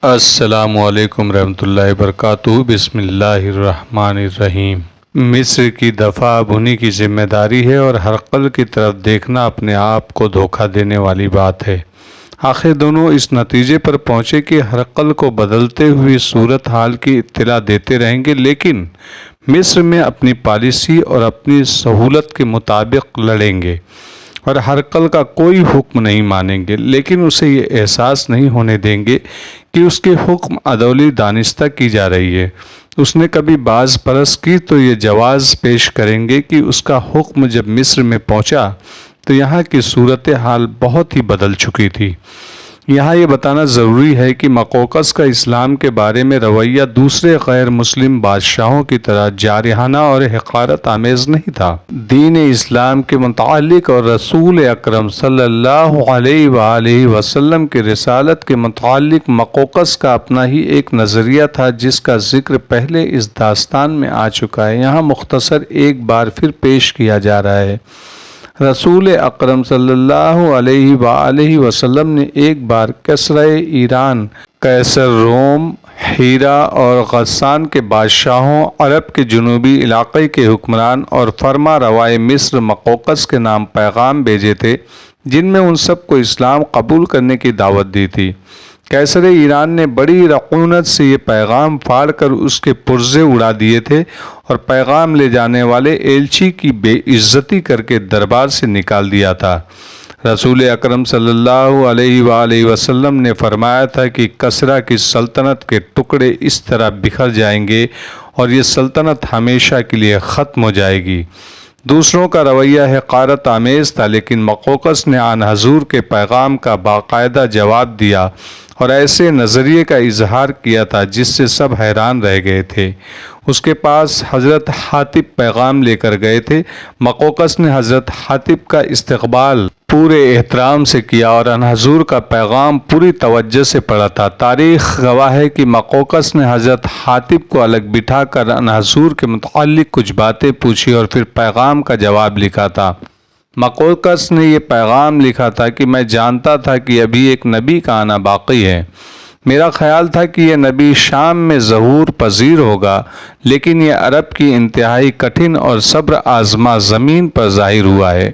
السلام علیکم رحمۃ اللہ وبرکاتہ۔ بسم اللہ الرحمن الرحیم۔ مصر کی دفاع اب انہی کی ذمہ داری ہے اور ہرقل کی طرف دیکھنا اپنے آپ کو دھوکہ دینے والی بات ہے۔ آخر دونوں اس نتیجے پر پہنچے کہ ہرقل کو بدلتے ہوئی صورتحال کی اطلاع دیتے رہیں گے، لیکن مصر میں اپنی پالیسی اور اپنی سہولت کے مطابق لڑیں گے اور ہرقل کا کوئی حکم نہیں مانیں گے، لیکن اسے یہ احساس نہیں ہونے دیں گے کہ اس کے حکم عدولی دانستہ کی جا رہی ہے۔ اس نے کبھی باز پرست کی تو یہ جواز پیش کریں گے کہ اس کا حکم جب مصر میں پہنچا تو یہاں کی صورتحال بہت ہی بدل چکی تھی۔ یہاں یہ بتانا ضروری ہے کہ مقوقس کا اسلام کے بارے میں رویہ دوسرے غیر مسلم بادشاہوں کی طرح جارحانہ اور حقارت آمیز نہیں تھا۔ دین اسلام کے متعلق اور رسول اکرم صلی اللہ علیہ وآلہ وسلم کی رسالت کے متعلق مقوقس کا اپنا ہی ایک نظریہ تھا، جس کا ذکر پہلے اس داستان میں آ چکا ہے، یہاں مختصر ایک بار پھر پیش کیا جا رہا ہے۔ رسول اکرم صلی اللہ علیہ وآلہ وسلم نے ایک بار کسرۂ ایران، قیصر روم، ہیرا اور غسان کے بادشاہوں، عرب کے جنوبی علاقے کے حکمران اور فرما روائے مصر مقوقس کے نام پیغام بھیجے تھے، جن میں ان سب کو اسلام قبول کرنے کی دعوت دی تھی۔ قیصر ایران نے بڑی رعونت سے یہ پیغام پھاڑ کر اس کے پرزے اڑا دیے تھے اور پیغام لے جانے والے ایلچی کی بے عزتی کر کے دربار سے نکال دیا تھا۔ رسول اکرم صلی اللہ علیہ وآلہ وسلم نے فرمایا تھا کہ کسریٰ کی سلطنت کے ٹکڑے اس طرح بکھر جائیں گے اور یہ سلطنت ہمیشہ کے لیے ختم ہو جائے گی۔ دوسروں کا رویہ حقارت آمیز تھا، لیکن مقوقس نے آن حضور کے پیغام کا باقاعدہ جواب دیا اور ایسے نظریے کا اظہار کیا تھا جس سے سب حیران رہ گئے تھے۔ اس کے پاس حضرت حاتب پیغام لے کر گئے تھے۔ مقوقس نے حضرت حاتب کا استقبال پورے احترام سے کیا اور ان حضور کا پیغام پوری توجہ سے پڑھا تھا۔ تاریخ گواہ ہے کہ مقوقس نے حضرت حاتب کو الگ بٹھا کر ان حضور کے متعلق کچھ باتیں پوچھی اور پھر پیغام کا جواب لکھا تھا۔ مقوقس نے یہ پیغام لکھا تھا کہ میں جانتا تھا کہ ابھی ایک نبی کا آنا باقی ہے۔ میرا خیال تھا کہ یہ نبی شام میں ظہور پذیر ہوگا، لیکن یہ عرب کی انتہائی کٹھن اور صبر آزما زمین پر ظاہر ہوا ہے۔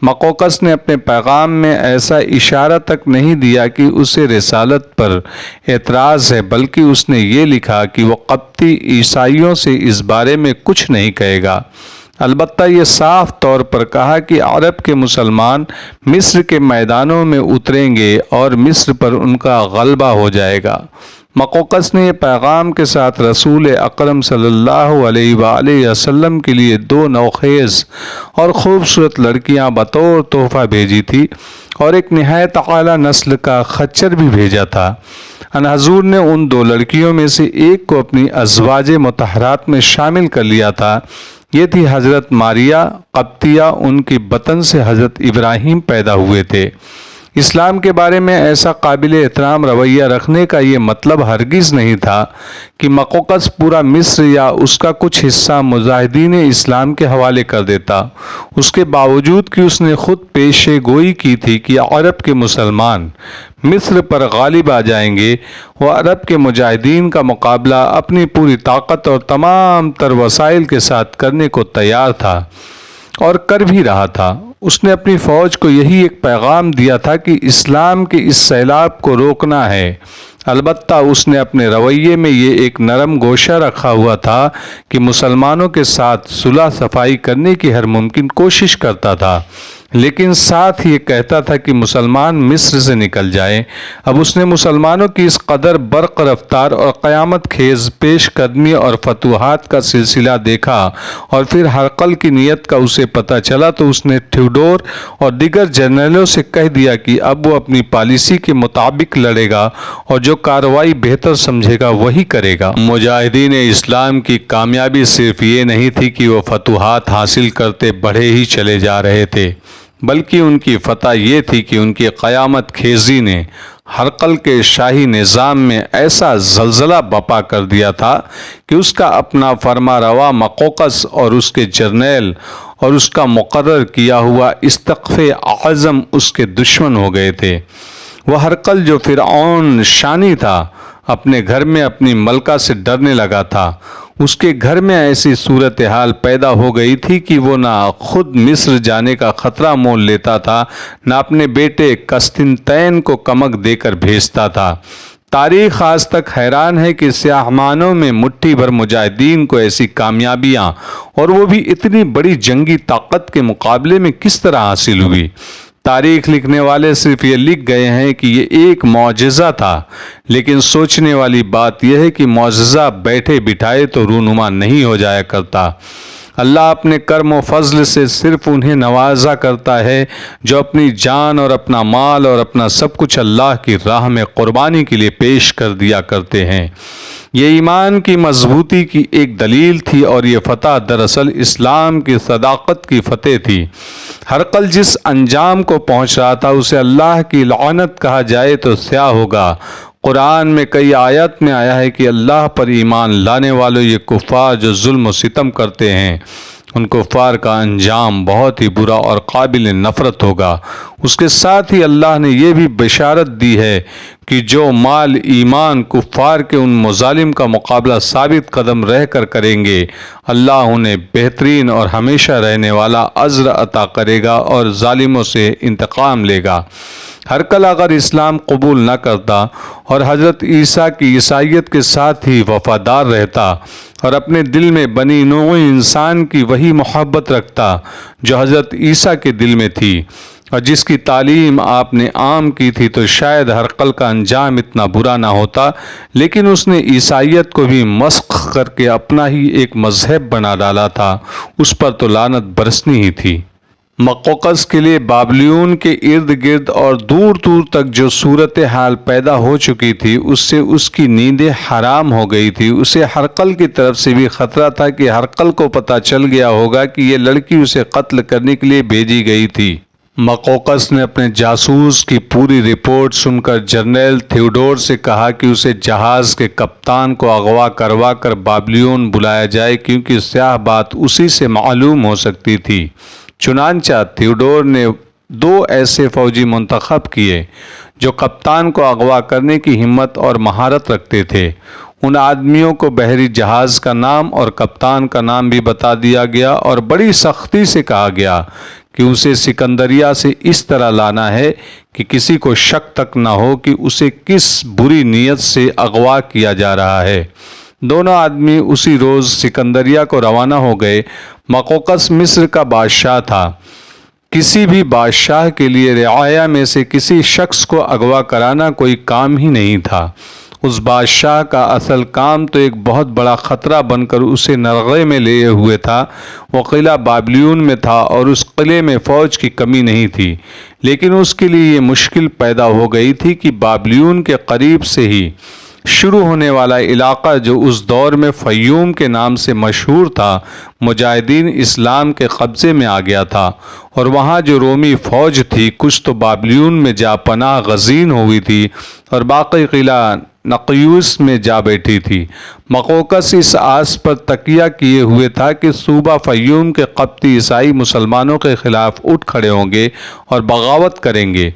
مقوقس نے اپنے پیغام میں ایسا اشارہ تک نہیں دیا کہ اسے رسالت پر اعتراض ہے، بلکہ اس نے یہ لکھا کہ وہ قبطی عیسائیوں سے اس بارے میں کچھ نہیں کہے گا۔ البتہ یہ صاف طور پر کہا کہ عرب کے مسلمان مصر کے میدانوں میں اتریں گے اور مصر پر ان کا غلبہ ہو جائے گا۔ مقوقس نے یہ پیغام کے ساتھ رسول اکرم صلی اللہ علیہ وآلہ وسلم کے لیے 2 نوخیز اور خوبصورت لڑکیاں بطور تحفہ بھیجی تھی اور ایک نہایت اعلیٰ نسل کا خچر بھی بھیجا تھا۔ ان حضور نے ان 2 لڑکیوں میں سے ایک کو اپنی ازواج مطہرات میں شامل کر لیا تھا۔ یہ تھی حضرت ماریہ قبطیہ، ان کی بطن سے حضرت ابراہیم پیدا ہوئے تھے۔ اسلام کے بارے میں ایسا قابل احترام رویہ رکھنے کا یہ مطلب ہرگز نہیں تھا کہ مقوقس پورا مصر یا اس کا کچھ حصہ مجاہدین اسلام کے حوالے کر دیتا۔ اس کے باوجود کہ اس نے خود پیشے گوئی کی تھی کہ عرب کے مسلمان مصر پر غالب آ جائیں گے، وہ عرب کے مجاہدین کا مقابلہ اپنی پوری طاقت اور تمام تر وسائل کے ساتھ کرنے کو تیار تھا اور کر بھی رہا تھا۔ اس نے اپنی فوج کو یہی ایک پیغام دیا تھا کہ اسلام کے اس سیلاب کو روکنا ہے۔ البتہ اس نے اپنے رویے میں یہ ایک نرم گوشہ رکھا ہوا تھا کہ مسلمانوں کے ساتھ صلح صفائی کرنے کی ہر ممکن کوشش کرتا تھا، لیکن ساتھ یہ کہتا تھا کہ مسلمان مصر سے نکل جائیں۔ اب اس نے مسلمانوں کی اس قدر برق رفتار اور قیامت خیز پیش قدمی اور فتوحات کا سلسلہ دیکھا اور پھر ہرقل کی نیت کا اسے پتہ چلا تو اس نے تھیوڈور اور دیگر جنرلوں سے کہہ دیا کہ اب وہ اپنی پالیسی کے مطابق لڑے گا اور جو کارروائی بہتر سمجھے گا وہی کرے گا۔ مجاہدین اسلام کی کامیابی صرف یہ نہیں تھی کہ وہ فتوحات حاصل کرتے بڑھے ہی چلے جا رہے تھے، بلکہ ان کی فتح یہ تھی کہ ان کی قیامت خیزی نے ہرقل کے شاہی نظام میں ایسا زلزلہ بپا کر دیا تھا کہ اس کا اپنا فرما روا مقوقس اور اس کے جرنیل اور اس کا مقرر کیا ہوا اسقف اعظم اس کے دشمن ہو گئے تھے۔ وہ ہرقل جو فرعون شانی تھا، اپنے گھر میں اپنی ملکہ سے ڈرنے لگا تھا۔ اس کے گھر میں ایسی صورتحال پیدا ہو گئی تھی کہ وہ نہ خود مصر جانے کا خطرہ مول لیتا تھا، نہ اپنے بیٹے قسطنطین کو کمک دے کر بھیجتا تھا۔ تاریخ آج تک حیران ہے کہ سیاہ معنوں میں مٹھی بھر مجاہدین کو ایسی کامیابیاں، اور وہ بھی اتنی بڑی جنگی طاقت کے مقابلے میں کس طرح حاصل ہوئی۔ تاریخ لکھنے والے صرف یہ لکھ گئے ہیں کہ یہ ایک معجزہ تھا، لیکن سوچنے والی بات یہ ہے کہ معجزہ بیٹھے بٹھائے تو رونما نہیں ہو جایا کرتا۔ اللہ اپنے کرم و فضل سے صرف انہیں نوازا کرتا ہے جو اپنی جان اور اپنا مال اور اپنا سب کچھ اللہ کی راہ میں قربانی کے لیے پیش کر دیا کرتے ہیں۔ یہ ایمان کی مضبوطی کی ایک دلیل تھی، اور یہ فتح دراصل اسلام کی صداقت کی فتح تھی۔ ہرقل جس انجام کو پہنچ رہا تھا اسے اللہ کی لعنت کہا جائے تو سیاہ ہوگا۔ قرآن میں کئی آیات میں آیا ہے کہ اللہ پر ایمان لانے والوں، یہ کفار جو ظلم و ستم کرتے ہیں، ان کفار کا انجام بہت ہی برا اور قابل نفرت ہوگا۔ اس کے ساتھ ہی اللہ نے یہ بھی بشارت دی ہے کہ جو مال ایمان کفار کے ان مظالم کا مقابلہ ثابت قدم رہ کر کریں گے، اللہ انہیں بہترین اور ہمیشہ رہنے والا اجر عطا کرے گا اور ظالموں سے انتقام لے گا۔ ہرقل اگر اسلام قبول نہ کرتا اور حضرت عیسیٰ کی عیسائیت کے ساتھ ہی وفادار رہتا اور اپنے دل میں بنی نوع انسان کی وہی محبت رکھتا جو حضرت عیسیٰ کے دل میں تھی اور جس کی تعلیم آپ نے عام کی تھی، تو شاید ہرقل کا انجام اتنا برا نہ ہوتا، لیکن اس نے عیسائیت کو بھی مسخ کر کے اپنا ہی ایک مذہب بنا ڈالا تھا۔ اس پر تو لعنت برسنی ہی تھی۔ مقوقس کے لیے بابلیون کے ارد گرد اور دور دور تک جو صورتحال پیدا ہو چکی تھی، اس سے اس کی نیندیں حرام ہو گئی تھی۔ اسے ہرقل کی طرف سے بھی خطرہ تھا کہ ہرقل کو پتہ چل گیا ہوگا کہ یہ لڑکی اسے قتل کرنے کے لیے بھیجی گئی تھی۔ مقوقس نے اپنے جاسوس کی پوری رپورٹ سن کر جنرل تھیوڈور سے کہا کہ اسے جہاز کے کپتان کو اغوا کروا کر بابلیون بلایا جائے، کیونکہ سیاہ بات اسی سے معلوم ہو سکتی تھی۔ چنانچہ تھیوڈور نے 2 ایسے فوجی منتخب کیے جو کپتان کو اغوا کرنے کی ہمت اور مہارت رکھتے تھے۔ ان آدمیوں کو بحری جہاز کا نام اور کپتان کا نام بھی بتا دیا گیا اور بڑی سختی سے کہا گیا کہ اسے سکندریہ سے اس طرح لانا ہے کہ کسی کو شک تک نہ ہو کہ اسے کس بری نیت سے اغوا کیا جا رہا ہے۔ دونوں آدمی اسی روز سکندریہ کو روانہ ہو گئے۔ مقوقس مصر کا بادشاہ تھا۔ کسی بھی بادشاہ کے لیے رعایا میں سے کسی شخص کو اغوا کرانا کوئی کام ہی نہیں تھا۔ اس بادشاہ کا اصل کام تو ایک بہت بڑا خطرہ بن کر اسے نرغے میں لیے ہوئے تھا۔ وہ قلعہ بابلیون میں تھا اور اس قلعے میں فوج کی کمی نہیں تھی، لیکن اس کے لیے یہ مشکل پیدا ہو گئی تھی کہ بابلیون کے قریب سے ہی شروع ہونے والا علاقہ جو اس دور میں فیوم کے نام سے مشہور تھا، مجاہدین اسلام کے قبضے میں آ گیا تھا، اور وہاں جو رومی فوج تھی کچھ تو بابلیون میں جا پناہ گزین ہوئی تھی اور باقی قلعہ نقیوس میں جا بیٹھی تھی۔ مقوقس اس آس پر تکیہ کیے ہوئے تھا کہ صوبہ فیوم کے قبطی عیسائی مسلمانوں کے خلاف اٹھ کھڑے ہوں گے اور بغاوت کریں گے۔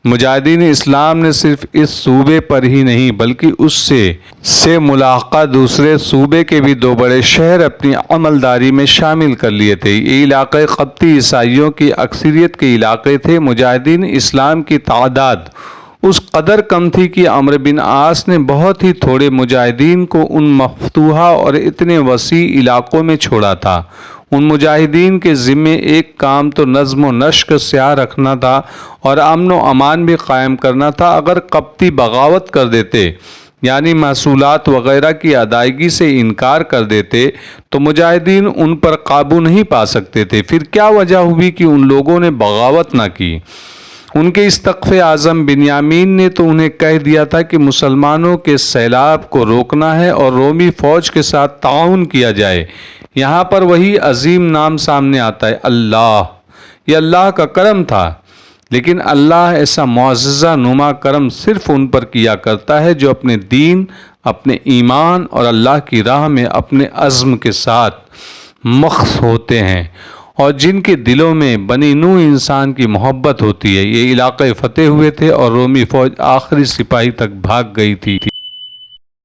مجاہدین اسلام نے صرف اس صوبے پر ہی نہیں بلکہ اس سے ملاحقہ دوسرے صوبے کے بھی 2 بڑے شہر اپنی عملداری میں شامل کر لیے تھے۔ یہ علاقے قبطی عیسائیوں کی اکثریت کے علاقے تھے۔ مجاہدین اسلام کی تعداد اس قدر کم تھی کہ عمرو بن عاص نے بہت ہی تھوڑے مجاہدین کو ان مفتوحہ اور اتنے وسیع علاقوں میں چھوڑا تھا۔ ان مجاہدین کے ذمے ایک کام تو نظم و نسق سیاہ رکھنا تھا اور امن و امان بھی قائم کرنا تھا۔ اگر قبطی بغاوت کر دیتے، یعنی محصولات وغیرہ کی ادائیگی سے انکار کر دیتے، تو مجاہدین ان پر قابو نہیں پا سکتے تھے۔ پھر کیا وجہ ہوئی کہ ان لوگوں نے بغاوت نہ کی؟ ان کے اسقف اعظم بنیامین نے تو انہیں کہہ دیا تھا کہ مسلمانوں کے سیلاب کو روکنا ہے اور رومی فوج کے ساتھ تعاون کیا جائے۔ یہاں پر وہی عظیم نام سامنے آتا ہے، اللہ۔ یہ اللہ کا کرم تھا، لیکن اللہ ایسا معجزہ نما کرم صرف ان پر کیا کرتا ہے جو اپنے دین، اپنے ایمان اور اللہ کی راہ میں اپنے عزم کے ساتھ مخص ہوتے ہیں اور جن کے دلوں میں بنی نوع انسان کی محبت ہوتی ہے۔ یہ علاقے فتح ہوئے تھے اور رومی فوج آخری سپاہی تک بھاگ گئی تھی۔